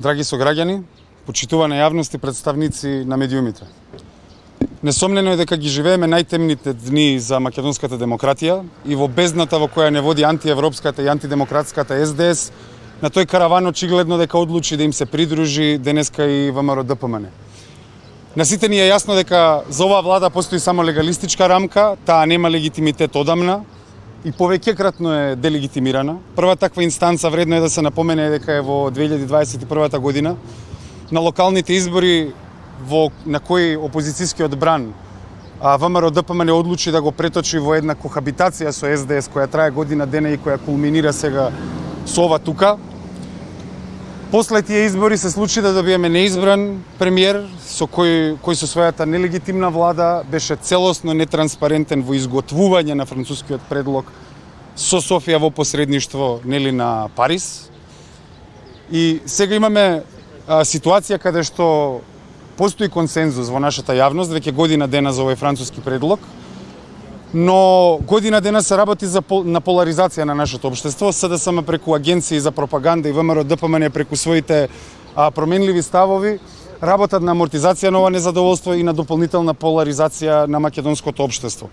Драги сограѓани, почитувана јавност и представници на медиумите. Несомнено е дека ги живееме најтемните дни за македонската демократија и во бездната во која не води антиевропската и антидемократската СДС, на тој караван очигледно дека одлучи да им се придружи денеска и ВМРО-ДПМН. На сите ни е јасно дека за оваа влада постои само легалистичка рамка, таа нема легитимитет одамна и повеќекратно е делегитимирана. Прва таква инстанца, вредно е да се напомене, дека е во 2021 година, на локалните избори на кои опозицијскиот бран ВМРО-ДПМН одлучи да го преточи во една кохабитација со СДС која трае година дена и која кулминира сега со ова тука. После тие избори се случи да добиеме неизбран премиер кој со својата нелегитимна влада беше целосно нетранспарентен во изготвување на францускиот предлог со Софија во посредништво на Париз. И сега имаме ситуација каде што постои консензус во нашата јавност веќе година дена за овој француски предлог, но година дена се работи на поларизација на нашето општество. СДСМ преку агенции за пропаганда и ВМРО-ДПМН преку своите променливи ставови работат на амортизација на ова незадоволство и на дополнителна поларизација на македонското општество.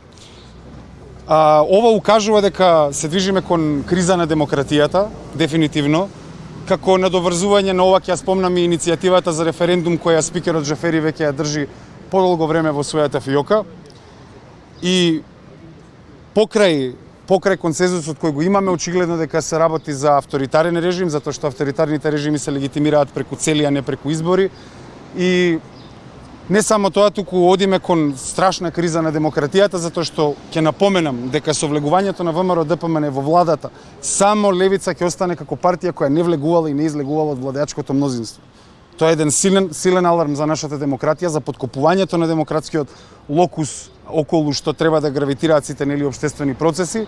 Ова укажува дека се движиме кон криза на демократијата, дефинитивно, како надоврзување на ова ќе ја спомнам и иницијативата за референдум која спикерот Джафери веќе ја држи подолго време во својата фијока. И покрај консензусот кој го имаме, очигледно дека се работи за авторитарен режим, затоа што авторитарните режими се легитимираат преку цели, а не преку избори. И не само тоа, туку одиме кон страшна криза на демократијата, затоа што ќе напоменам дека со влегувањето на ВМРО-ДПМН во владата, само левица ќе остане како партија која не влегувала и не излегувала од владеачкото мнозинство. Тоа е еден силен аларм за нашата демократија, за подкопувањето на демократскиот локус околу што треба да гравитираат сите општествени процеси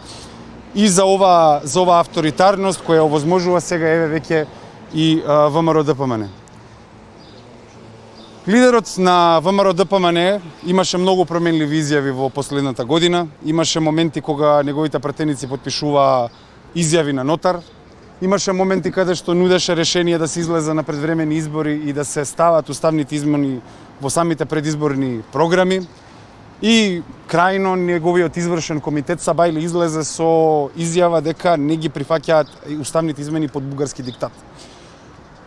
и за ова авторитарност која овозможува сега веќе и ВМРО-ДПМН. Лидерот на ВМРО-ДПМН имаше многу променливи изјави во последната година. Имаше моменти кога неговите пратеници потпишуваа изјави на нотар. Имаше моменти каде што нудеше решение да се излезе на предвремени избори и да се стават уставните измени во самите предизборни програми. И крајно неговиот извршен комитет Сабајли излезе со изјава дека не ги прифаќаат уставните измени под бугарски диктат.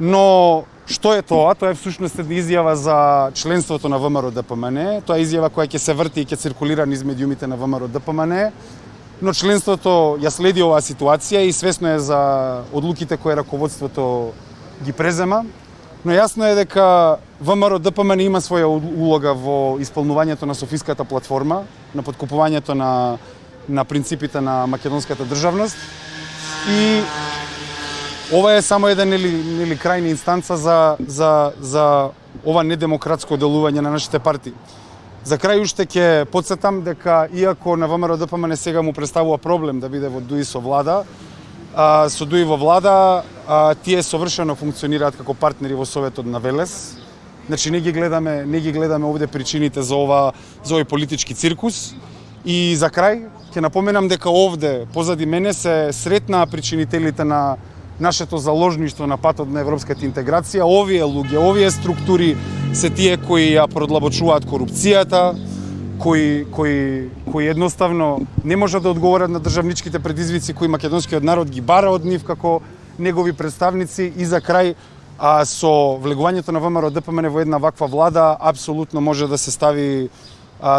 Но што е тоа? Тоа е всушност една изјава за членството на ВМРО-ДПМН. Тоа е изјава која ќе се врти и ќе циркулира низ медиумите на ВМРО-ДПМН. Но членството ја следи оваа ситуација и свесно е за одлуките кои раководството ги презема. Но јасно е дека ВМРО-ДПМН има своја улога во исполнувањето на Софиската платформа, на подкупувањето на принципите на македонската државност. И ова е само еден крајна инстанца за ова недемократско делување на нашите партии. За крај уште ќе потсетам дека иако на ВМРО-ДПМН сега му представува проблем да биде во ДУИ со влада, со ДУИ во влада, тие совршено функционираат како партнери во Советот на Велес. Значи не ги гледаме овде причините за овој политички циркус. И за крај ќе напоменам дека овде позади мене се сретнаа причинителите на нашето заложништво на патот на европската интеграција. Овие луѓе, овие структури се тие кои ја продлабочуваат корупцијата, кои едноставно не можат да одговорат на државничките предизвици кои македонскиот народ ги бара од нив како негови представници. И за крај, со влегувањето на ВМРО-ДПМН во една ваква влада, апсолутно може да се стави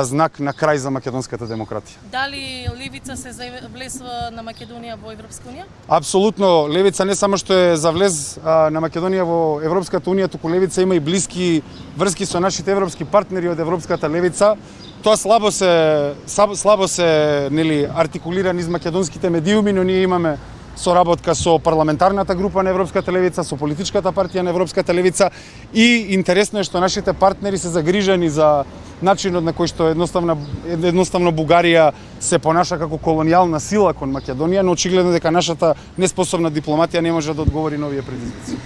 знак на крај за македонската демократија. Дали левица се влезва на Македонија во Европска унија? Апсолутно, левица не само што е за влез на Македонија во Европската унија, туку левица има и блиски врски со нашите европски партнери од европската левица. Тоа слабо се артикулира низ македонските медиуми, но ние имаме соработка со парламентарната група на Европската левица, со политичката партија на Европската левица и интересно е што нашите партнери се загрижени за начинот на кој што едноставно Бугарија се понаша како колонијална сила кон Македонија, но очигледно дека нашата неспособна дипломатија не може да одговори на овие предизвици.